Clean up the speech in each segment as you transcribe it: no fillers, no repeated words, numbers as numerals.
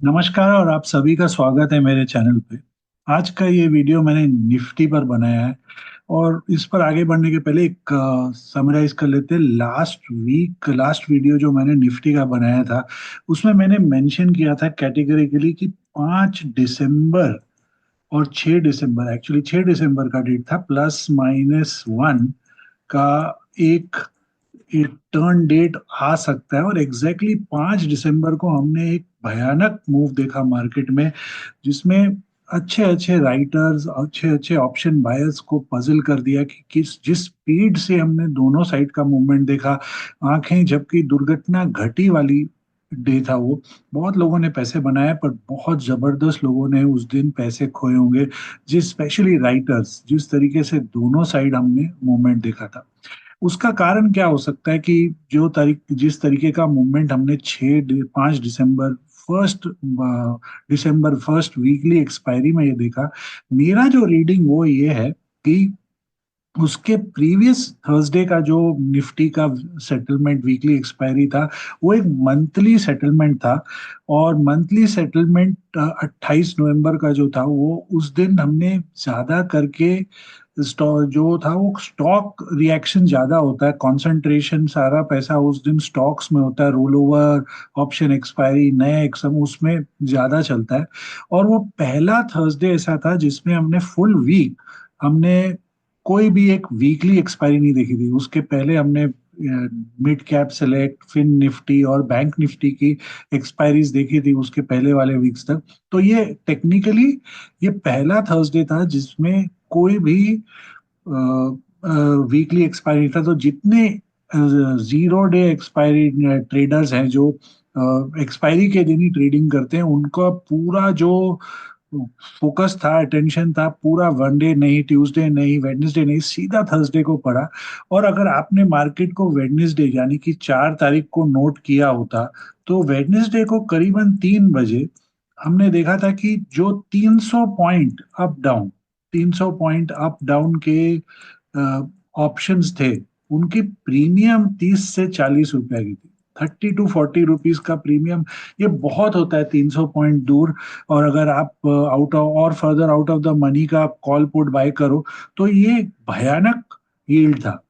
नमस्कार और आप सभी का स्वागत है मेरे चैनल पे। आज का ये वीडियो मैंने निफ्टी पर बनाया है। और इस पर आगे बढ़ने के पहले एक समराइज कर लेते हैं। लास्ट वीडियो जो मैंने निफ्टी का बनाया था उसमें मैंने मेंशन किया था कैटेगरिकली कि 5 दिसंबर और 6 दिसंबर, एक्चुअली 6 दिसंबर का डेट था, +-1 का एक एक टर्न डेट आ सकता है। और एग्जैक्टली 5 दिसंबर को हमने एक भयानक मूव देखा मार्केट में, जिसमें अच्छे अच्छे राइटर्स, अच्छे अच्छे ऑप्शन बायर्स को पजल कर दिया कि किस जिस स्पीड से हमने दोनों साइड का मूवमेंट देखा, आंखें झपकी, दुर्घटना घटी वाली डे था वो। बहुत लोगों ने पैसे बनाए, पर बहुत जबरदस्त लोगों ने उस दिन पैसे खोए होंगे, जिस स्पेशली राइटर्स, जिस तरीके से दोनों साइड हमने मूवमेंट देखा था। उसका कारण क्या हो सकता है कि जिस तरीके का मूवमेंट हमने 5 दिसंबर फर्स्ट दिसंबर फर्स्ट वीकली एक्सपायरी में ये देखा। मेरा जो रीडिंग वो ये है कि उसके प्रीवियस थर्सडे का जो निफ्टी का सेटलमेंट वीकली एक्सपायरी था, वो एक मंथली सेटलमेंट था। और मंथली सेटलमेंट 28 नवंबर का जो था, वो उस दिन हमने ज्यादा करके स्टॉक जो था, वो स्टॉक रिएक्शन ज्यादा होता है, कंसंट्रेशन सारा पैसा उस दिन स्टॉक्स में होता है, रोल ओवर, ऑप्शन एक्सपायरी, नए एक्सम उसमें ज्यादा चलता है। और वो पहला थर्सडे ऐसा था जिसमें हमने फुल वीक, हमने कोई भी एक वीकली एक्सपायरी नहीं देखी थी। उसके पहले हमने mid cap select, fin Nifty और बैंक निफ्टी की एक्सपायरीज देखी थी उसके पहले वाले वीक्स तक। तो ये टेक्निकली ये पहला थर्सडे था जिसमें कोई भी वीकली एक्सपायरी था। तो जितने जीरो डे एक्सपायरी ट्रेडर्स हैं, जो एक्सपायरी के दिन ही ट्रेडिंग करते हैं, उनका पूरा जो फोकस था, अटेंशन था, पूरा वनडे नहीं, ट्यूसडे नहीं, वेडनेसडे नहीं, सीधा थर्सडे को पड़ा। और अगर आपने मार्केट को वेडनेसडे यानी कि 4 तारीख को नोट किया होता, तो वेडनेसडे को करीबन 3 बजे हमने देखा था कि जो 300 point up down, 300 point up down के ऑप्शंस थे, उनकी प्रीमियम 30 से 40 रुपए की थी। 30 to 40 रुपीज का प्रीमियम, ये बहुत होता है 300 पॉइंट दूर। और अगर आप आउट ऑफ और further out of the money का कॉल पुट बाय करो, तो ये भयानक यील्ड था,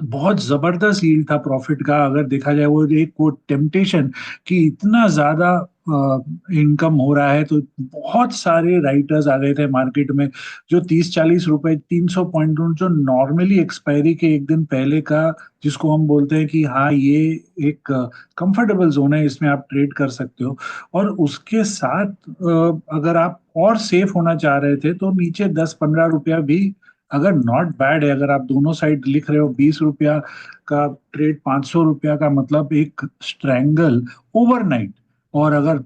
बहुत जबरदस्त यील्ड था प्रॉफिट का। अगर देखा जाए, वो टेम्पटेशन कि इतना ज्यादा इनकम हो रहा है, तो बहुत सारे राइटर्स आ गए थे मार्केट में, जो 30-40 रुपए, 300 पॉइंट जो नॉर्मली एक्सपायरी के एक दिन पहले का, जिसको हम बोलते हैं कि हाँ ये एक कंफर्टेबल जोन है, इसमें आप ट्रेड कर सकते हो। और उसके साथ अगर आप और सेफ होना चाह रहे थे, तो नीचे 10-15 रुपया भी अगर नॉट बैड है। अगर आप दोनों साइड लिख रहे हो, 20 रुपया का ट्रेड, 500 रुपया का, मतलब एक स्ट्रैंगल ओवरनाइट। और अगर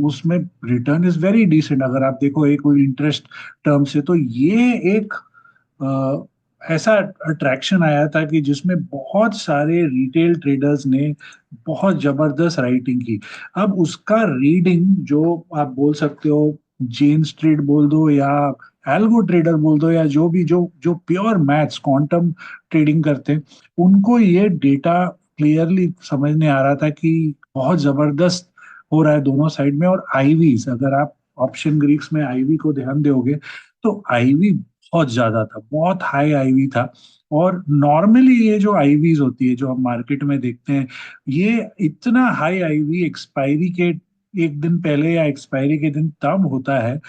उसमें रिटर्न इज वेरी डिसेंट, अगर आप देखो एक कोई इंटरेस्ट टर्म से, तो ये एक ऐसा अट्रैक्शन आया था कि जिसमें बहुत सारे रिटेल ट्रेडर्स ने बहुत जबरदस्त राइटिंग की। अब उसका रीडिंग जो आप बोल सकते हो, जेन स्ट्रीट बोल दो या एल्गो ट्रेडर बोल दो, या जो भी जो जो प्योर मैथ्स क्वांटम ट्रेडिंग करते हैं, उनको ये डेटा क्लियरली समझ में आ रहा था कि बहुत जबरदस्त हो रहा है दोनों साइड में। और आईवीज, अगर आप ऑप्शन ग्रीक्स में आईवी को ध्यान दोगे, तो आईवी बहुत ज्यादा था, बहुत हाई आईवी था। और नॉर्मली ये जो आईवीज होती है, जो हम मार्केट में देखते हैं, ये इतना हाई आईवी एक्सपायरी के एक दिन पहले या एक्सपायरी के दिन तब होता है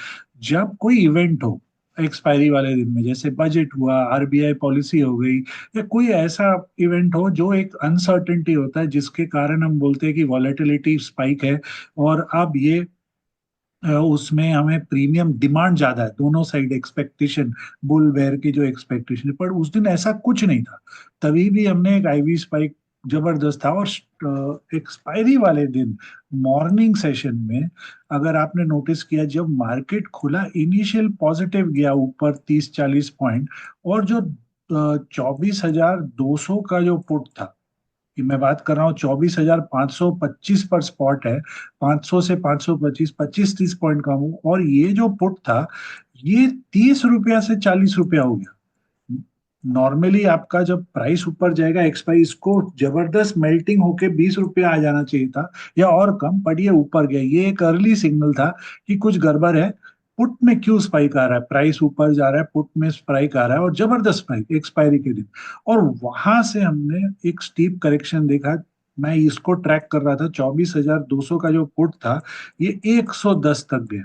जब कोई इवेंट हो। एक्सपायरी वाले दिन में, जैसे बजट हुआ, आरबीआई पॉलिसी हो गई, या कोई ऐसा इवेंट हो जो एक अनसर्टेनिटी होता है, जिसके कारण हम बोलते हैं कि वॉलेटिलिटी स्पाइक है। और अब ये उसमें हमें प्रीमियम डिमांड ज्यादा है, दोनों साइड एक्सपेक्टेशन, बुल बेयर की जो एक्सपेक्टेशन है। पर उस दिन ऐसा कुछ नहीं था, तभी भी हमने एक आईवी स्पाइक जबरदस्त था। और एक्सपायरी वाले दिन मॉर्निंग सेशन में, अगर आपने नोटिस किया, जब मार्केट खुला, इनिशियल पॉजिटिव गया ऊपर 30-40 पॉइंट, और जो 24,200 का जो पुट था, कि मैं बात कर रहा हूँ 24,525 पर स्पॉट है, 500 से 525, 25-30 पॉइंट कम हो, और ये जो पुट था, ये 30 रुपया से 40 रुपया हो गया। नॉर्मली आपका जब प्राइस ऊपर जाएगा एक्सपायरी, इसको जबरदस्त मेल्टिंग होके 20 रुपये आ जाना चाहिए था या और कम, बट ये ऊपर गया। ये एक अर्ली सिग्नल था कि कुछ गड़बड़ है। पुट में क्यों स्पाइक आ रहा है, प्राइस ऊपर जा रहा है, पुट में स्पाइक आ रहा है और जबरदस्त स्पाइक एक्सपायरी के दिन। और वहां से हमने एक स्टीप करेक्शन देखा। मैं इसको ट्रैक कर रहा था, 24,200 का जो पुट था, ये 110 तक गया।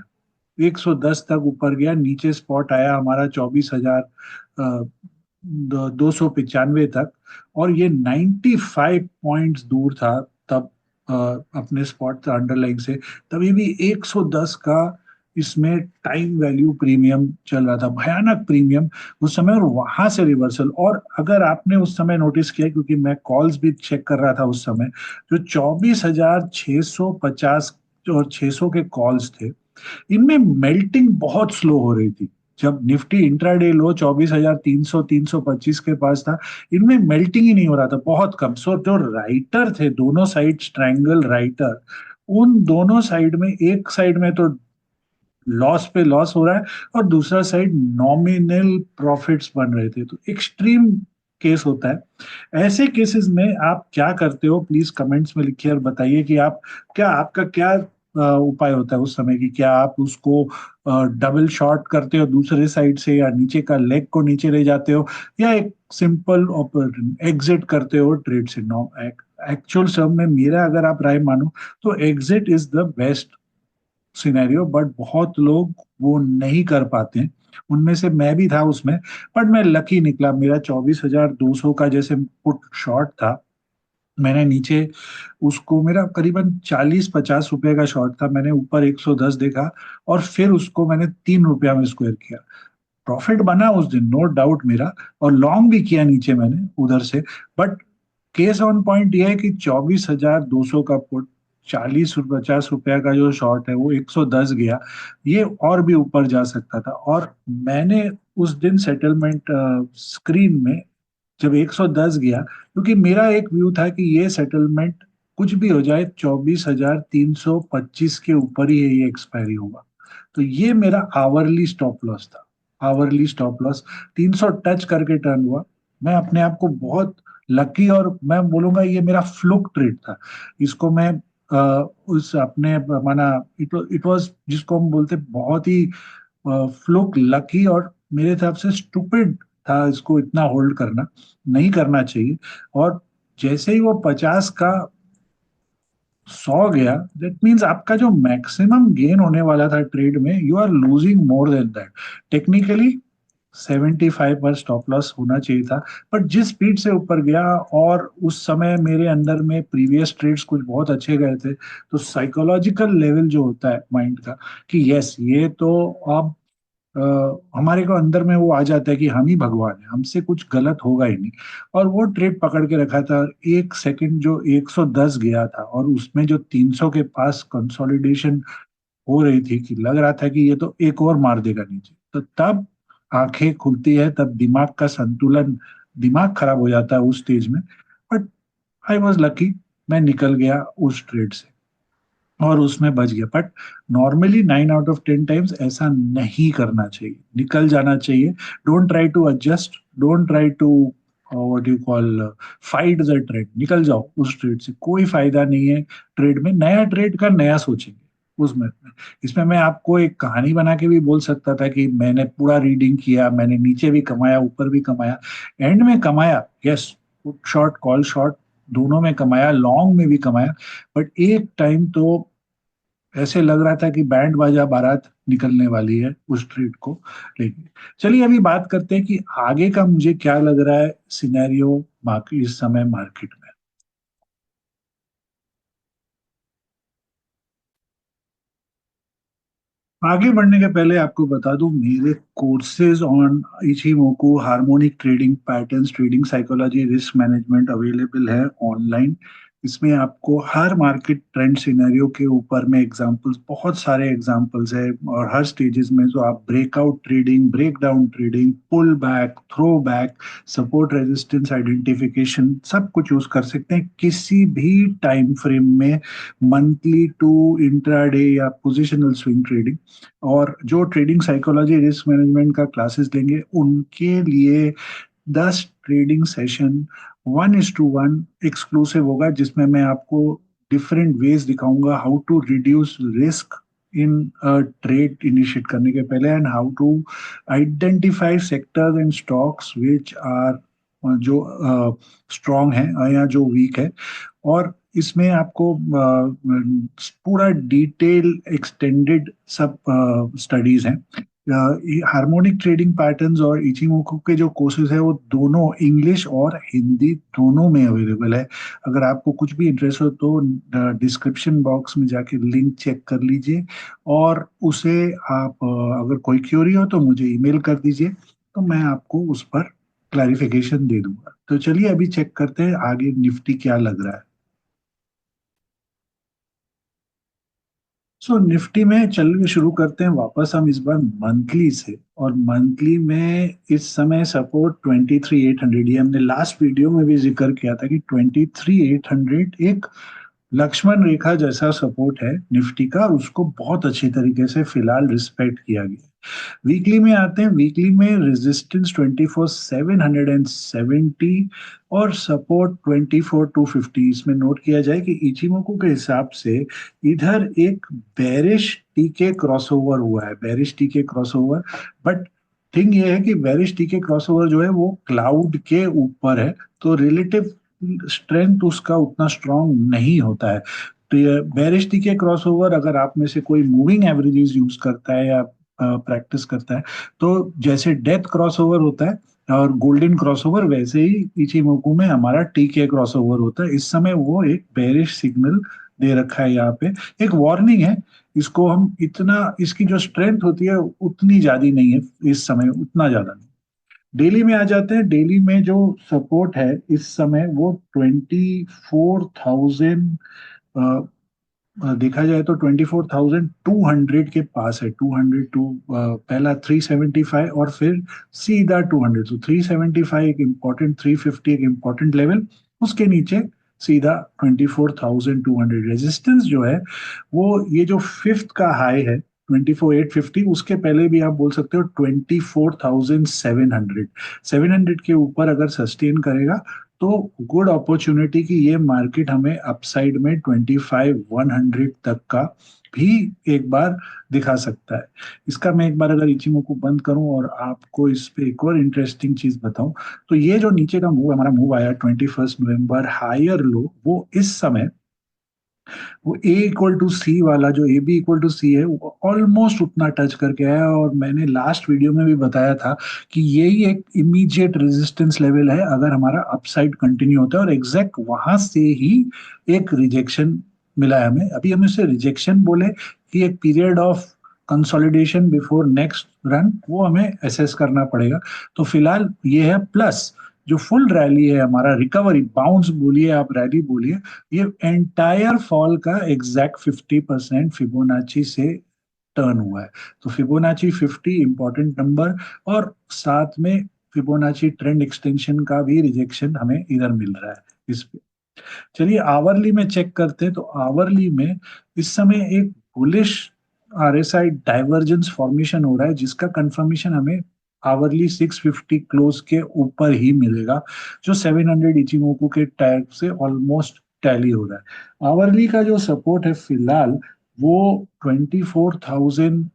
110 तक ऊपर गया, नीचे स्पॉट आया हमारा 24,295 तक। और ये 95 पॉइंट्स दूर था तब, अ, अपने स्पॉट था अंडरलाइन से। तभी भी 110 का इसमें टाइम वैल्यू प्रीमियम चल रहा था, भयानक प्रीमियम उस समय। और वहां से रिवर्सल। और अगर आपने उस समय नोटिस किया, क्योंकि मैं कॉल्स भी चेक कर रहा था उस समय, जो 24,650 और 600 के कॉल्स थे, इनमें मेल्टिंग बहुत स्लो हो रही थी। जब निफ्टी इंट्राडे लो 24,300 325 के पास था, इनमें मेल्टिंग ही नहीं हो रहा था, बहुत कम। सो जो राइटर थे दोनों साइड, ट्रायंगल राइटर, उन दोनों साइड में, एक साइड में तो लॉस पे लॉस हो रहा है और दूसरा साइड नॉमिनल प्रॉफिट्स बन रहे थे। तो एक्सट्रीम केस होता है। ऐसे केसेस में आप क्या करते हो, प्लीज कमेंट्स में लिखिए और बताइए कि आप क्या, आपका क्या उपाय होता है उस समय की। क्या आप उसको डबल शॉर्ट करते हो दूसरे साइड से, या नीचे का लेग को नीचे ले जाते हो, या एक सिंपल एग्जिट करते हो ट्रेड से। नो, एक्चुअल सम में मेरा अगर आप राय मानो तो exit is the best scenario, but बहुत लोग वो नहीं कर पाते हैं। उनमें से मैं भी था उसमें। बट मैं लकी निकला, मेरा 24,200 का जैसे पुट शॉर्ट था, मैंने नीचे उसको, मेरा करीबन 40-50 रुपए का शॉर्ट था, मैंने ऊपर 110 देखा और फिर उसको मैंने 3 रुपया में स्क्वायर किया। प्रॉफिट बना उस दिन, नो डाउट मेरा। और लॉन्ग भी किया नीचे मैंने उधर से। बट केस ऑन पॉइंट ये है कि 24,200 का पुट, 40 50 रुपया का जो शॉर्ट है, वो 110 गया। ये और भी ऊपर जा सकता था। और मैंने उस दिन सेटलमेंट स्क्रीन में जब 110 गया, क्योंकि मेरा एक व्यू था कि ये सेटलमेंट कुछ भी हो जाए 24,325 के ऊपर ही ये एक्सपायरी होगा। तो ये मेरा आवरली स्टॉप लॉस था। आवरली स्टॉप लॉस 300 टच करके टर्न हुआ। मैं अपने आप को बहुत लकी, और मैं बोलूंगा ये मेरा फ्लुक ट्रेड था। इसको मैं उस अपने माना, इट वाज जिसको हम बोलते बहुत ही फ्लुक, लकी, और मेरे हिसाब से स्टूपिड था इसको इतना होल्ड करना। नहीं करना चाहिए। और जैसे ही वो 50 का 100 गया, दैट मीन्स आपका जो मैक्सिमम गेन होने वाला था ट्रेड में, you are losing more than that. Technically 75 पर स्टॉप लॉस होना चाहिए था। बट जिस स्पीड से ऊपर गया, और उस समय मेरे अंदर में प्रीवियस ट्रेड्स कुछ बहुत अच्छे गए थे, तो साइकोलॉजिकल लेवल जो होता है माइंड का, कि यस ये तो अब हमारे को अंदर में वो आ जाता है कि हम ही भगवान है, हमसे कुछ गलत होगा ही नहीं। और वो ट्रेड पकड़ के रखा था। एक सेकंड जो 110 गया था और उसमें जो 300 के पास कंसोलिडेशन हो रही थी, कि लग रहा था कि ये तो एक और मार देगा नीचे, तो तब आंखें खुलती है, तब दिमाग का संतुलन, दिमाग खराब हो जाता है उस स्टेज में। बट आई वॉज लकी, मैं निकल गया उस ट्रेड से और उसमें बच गया। But normally 9 out of 10 times ऐसा नहीं करना चाहिए, निकल जाना चाहिए। Don't try to adjust, don't try to what you call fight the trade. निकल जाओ उस ट्रेड से, कोई फायदा नहीं है। ट्रेड में नया ट्रेड का नया सोचेंगे उसमें। इसमें मैं आपको एक कहानी बना के भी बोल सकता था कि मैंने पूरा रीडिंग किया, मैंने नीचे भी कमाया, ऊपर भी कमाया, एंड में कमाया, yes, put short call short दोनों में कमाया, लॉन्ग में भी कमाया। बट एक टाइम तो ऐसे लग रहा था कि बैंड बाजा बारात निकलने वाली है उस ट्रेड को लेके। चलिए अभी बात करते हैं कि आगे का मुझे क्या लग रहा है सिनेरियो मार्केट इस समय मार्केट में। आगे बढ़ने के पहले आपको बता दूं, मेरे courses on Ichimoku, harmonic trading patterns, trading psychology, risk management available है ऑनलाइन। इसमें आपको हर मार्केट ट्रेंड सिनेरियो के ऊपर में एग्जांपल्स, बहुत सारे एग्जांपल्स है, और हर स्टेजेस में जो आप breakout trading, break down trading, pull back, throw back, support resistance identification, सब कुछ यूज कर सकते हैं किसी भी टाइम फ्रेम में, मंथली टू इंट्राडे या पोजिशनल स्विंग ट्रेडिंग। और जो ट्रेडिंग साइकोलॉजी, रिस्क मैनेजमेंट का क्लासेस लेंगे, उनके लिए 10 ट्रेडिंग सेशन 1:1 एक्सक्लूसिव होगा, जिसमें मैं आपको डिफरेंट वेज दिखाऊंगा how to reduce risk in trade initiate करने के पहले, and how to identify sectors and stocks which are जो स्ट्रॉन्ग है या जो वीक है। और इसमें आपको पूरा डिटेल एक्सटेंडेड सब स्टडीज हैं। हार्मोनिक ट्रेडिंग पैटर्न्स और इचिमोको के जो कोर्सेज है वो दोनों इंग्लिश और हिंदी दोनों में अवेलेबल है। अगर आपको कुछ भी इंटरेस्ट हो तो डिस्क्रिप्शन बॉक्स में जाके लिंक चेक कर लीजिए, और उसे आप अगर कोई क्यूरी हो तो मुझे ईमेल कर दीजिए, तो मैं आपको उस पर क्लैरिफिकेशन दे दूंगा। तो चलिए अभी चेक करते हैं आगे निफ्टी क्या लग रहा है। सो निफ्टी में चलिए शुरू करते हैं वापस हम इस बार मंथली से। और मंथली में इस समय सपोर्ट 23,800, ये हमने लास्ट वीडियो में भी जिक्र किया था कि 23,800 एक लक्ष्मण रेखा जैसा सपोर्ट है निफ्टी का, उसको बहुत अच्छी तरीके से फिलहाल रिस्पेक्ट किया गया। वीकली में आते हैं। वीकली में रेजिस्टेंस 24,770 और सपोर्ट 24,250। इसमें नोट किया जाए कि इचिमोको के हिसाब से इधर एक बेरिश टीके क्रॉसओवर हुआ है, बेरिश टीके क्रॉसओवर। बट थिंग ये है कि बेरिश टीके क्रॉसओवर जो है वो क्लाउड के ऊपर है, तो रिलेटिव स्ट्रेंथ उसका उतना स्ट्रांग नहीं होता है। तो ये बेरिश टीके क्रॉसओवर, अगर आप में से कोई मूविंग एवरेजेस यूज करता है या प्रैक्टिस करता है, तो जैसे डेथ क्रॉसओवर होता है और गोल्डन क्रॉसओवर, वैसे ही इचिमोकू में हमारा टीके क्रॉसओवर होता है। इस समय वो एक बेरिश सिग्नल दे रखा है यहाँ पे, एक वार्निंग है। इसको हम इतना, इसकी जो स्ट्रेंथ होती है उतनी ज्यादा नहीं है इस समय, उतना ज्यादा नहीं। डेली में आ जाते हैं। डेली में जो सपोर्ट है इस समय वो 24,000, देखा जाए तो 24,200 के पास है। 200 टू पहला 375 और फिर सीधा 200। तो 375 एक इम्पोर्टेंट, 350 एक इम्पोर्टेंट लेवल, उसके नीचे सीधा 24,200। रेजिस्टेंस जो है वो ये जो फिफ्थ का हाई है 24,850, उसके पहले भी आप बोल सकते हो 24,700। 700 के ऊपर अगर सस्टेन करेगा तो गुड अपॉर्चुनिटी की ये मार्केट हमें अपसाइड में 25,100 तक का भी एक बार दिखा सकता है। इसका मैं एक बार अगर इचिमोको बंद करूं और आपको इस पे एक और इंटरेस्टिंग चीज बताऊं, तो ये जो नीचे का मूव, हमारा मूव आया 21 नवंबर हायर लो, वो इस समय वो ए इक्वल टू सी वाला, जो ए बी इक्वल टू सी है, वो ऑलमोस्ट उतना टच करके आया। और मैंने लास्ट वीडियो में भी बताया था कि यही एक इमीडिएट रेजिस्टेंस लेवल है अगर हमारा अपसाइड कंटिन्यू होता है, और एग्जैक्ट वहां से ही एक रिजेक्शन मिला है हमें। अभी हम इसे रिजेक्शन बोले कि एक period of consolidation before next run, वो हमें एसेस करना पड़ेगा। तो फिलहाल ये है प्लस। जो फुल रैली है हमारा, रिकवरी बाउंस बोलिए आप, रैली बोलिए, ये एंटायर फॉल का एग्जैक्ट 50% फिबोनाची से टर्न हुआ है। तो फिबोनाची 50 इंपॉर्टेंट नंबर, और साथ में फिबोनाची ट्रेंड एक्सटेंशन का भी रिजेक्शन हमें इधर मिल रहा है इस पे। चलिए आवरली में चेक करते हैं। तो आवरली में इस समय एक बुलिश आरएसआई डाइवर्जेंस फॉर्मेशन हो रहा है, जिसका कंफर्मेशन हमें आवरली 650 क्लोज के ऊपर ही मिलेगा, जो 700 इचिमोकू के टैग से ऑलमोस्ट टैली हो रहा है। आवरली का जो सपोर्ट है फिलहाल वो 24,000,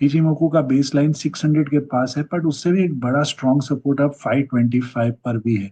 इचिमोकू का बेस लाइन 600 के पास है, बट उससे भी एक बड़ा स्ट्रॉन्ग सपोर्ट अब 525 पर भी है।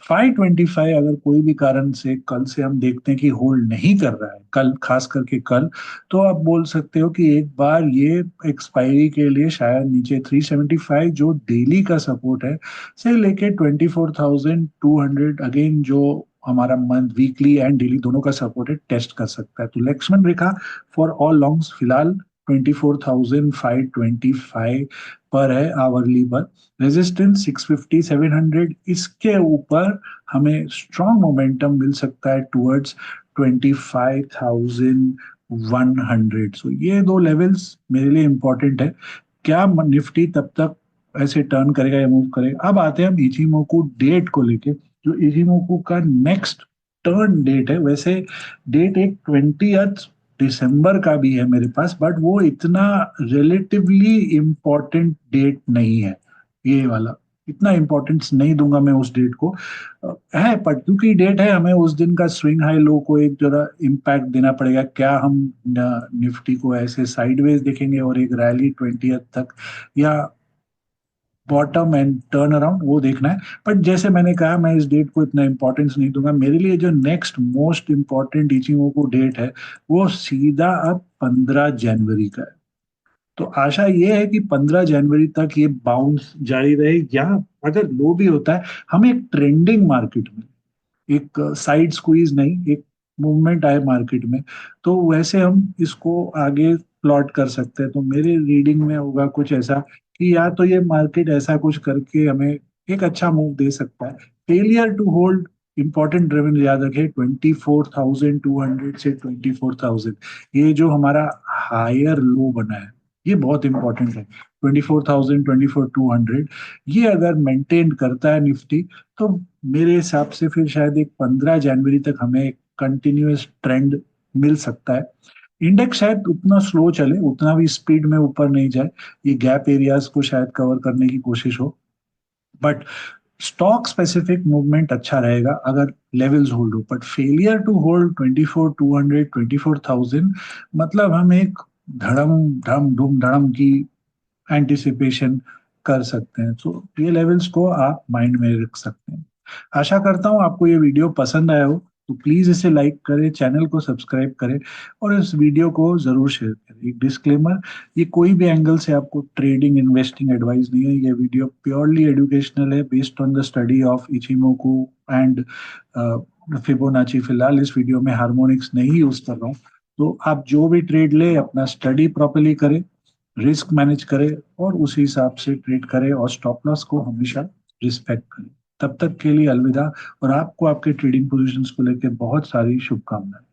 525 अगर कोई भी कारण से कल से हम देखते हैं कि होल्ड नहीं कर रहा है, कल खास करके कल, तो आप बोल सकते हो कि एक बार ये एक्सपायरी के लिए शायद नीचे 375 जो डेली का सपोर्ट है से लेके 24,200 अगेन, जो हमारा मंथ वीकली एंड डेली दोनों का सपोर्ट है, टेस्ट कर सकता है। तो लक्ष्मण रेखा फॉर ऑल लॉन्ग्स फिलहाल 24,525 पर है आवरली पर। रेजिस्टेंस 650 700, इसके ऊपर हमें स्ट्रॉन्ग मोमेंटम मिल सकता है टुवर्ड्स 25,100। सो ये दो लेवल्स मेरे लिए इंपॉर्टेंट है। क्या निफ्टी तब तक ऐसे टर्न करेगा या मूव करेगा? अब आते हैं हम इचिमोकू डेट को लेके। जो इचिमोकू का नेक्स्ट टर्न डेट है, वैसे डेट एक 20 दिसंबर का भी है मेरे पास, बट वो इतना रिलेटिवली इम्पोर्टेंट डेट नहीं है ये वाला। इतना इंपॉर्टेंस नहीं दूंगा मैं उस डेट को। है पट्टू की डेट है, हमें उस दिन का स्विंग हाई लो को एक जरा इम्पैक्ट देना पड़ेगा। क्या हम निफ्टी को ऐसे साइडवेज देखेंगे और एक रैली 20 तक, या बॉटम एंड टर्न अराउंड, वो देखना है। बट जैसे मैंने कहा, मैं इस डेट को इतना इंपॉर्टेंस नहीं दूंगा। मेरे लिए जो नेक्स्ट मोस्ट इंपॉर्टेंट इचिंगोकू डेट है वो सीधा अब 15 जनवरी का है। तो आशा ये है कि 15 जनवरी तक ये बाउंस जारी रहे, या अगर लो भी होता है हम एक ट्रेंडिंग मार्केट में, एक साइड स्क्वीज नहीं, एक मूवमेंट आए मार्केट में, तो वैसे हम इसको आगे प्लॉट कर सकते हैं। तो मेरे रीडिंग में होगा कुछ ऐसा कि या तो ये मार्केट ऐसा कुछ करके हमें एक अच्छा मूव दे सकता है। फेलियर टू होल्ड, इंपॉर्टेंट रेवेन याद रखें, 24,200 से 24,000, ये जो हमारा हायर लो बना है ये बहुत इंपॉर्टेंट है। 24,000, 24,200, ये अगर मेंटेन करता है निफ्टी, तो मेरे हिसाब से फिर शायद एक 15 जनवरी तक हमें एक कंटिन्यूअस ट्रेंड मिल सकता है। इंडेक्स शायद उतना स्लो चले, उतना भी स्पीड में ऊपर नहीं जाए, ये गैप एरियाज को शायद कवर करने की कोशिश हो। बट स्टॉक स्पेसिफिक मूवमेंट अच्छा रहेगा अगर लेवल्स होल्ड हो। बट फेलियर टू होल्ड 24,200, 24,000, मतलब हम एक धड़म धम धूम धड़म की एंटिसिपेशन कर सकते हैं। तो ये लेवल्स को आप माइंड में रख सकते हैं। आशा करता हूँ आपको ये वीडियो पसंद आया हो, तो प्लीज इसे लाइक करें, चैनल को सब्सक्राइब करें और इस वीडियो को जरूर शेयर करें। एक डिस्क्लेमर, ये कोई भी एंगल से आपको ट्रेडिंग इन्वेस्टिंग एडवाइस नहीं है। ये वीडियो प्योरली एजुकेशनल है, based on the study of Ichimoku and Fibonacci. फिलहाल इस वीडियो में हार्मोनिक्स नहीं यूज कर रहा हूँ। तो आप जो भी ट्रेड ले, अपना स्टडी प्रॉपरली करें, रिस्क मैनेज करें और उसी हिसाब से ट्रेड करें, और स्टॉप लॉस को हमेशा रिस्पेक्ट करें। तब तक के लिए अलविदा, और आपको आपके ट्रेडिंग पोजीशंस को लेकर बहुत सारी शुभकामनाएं।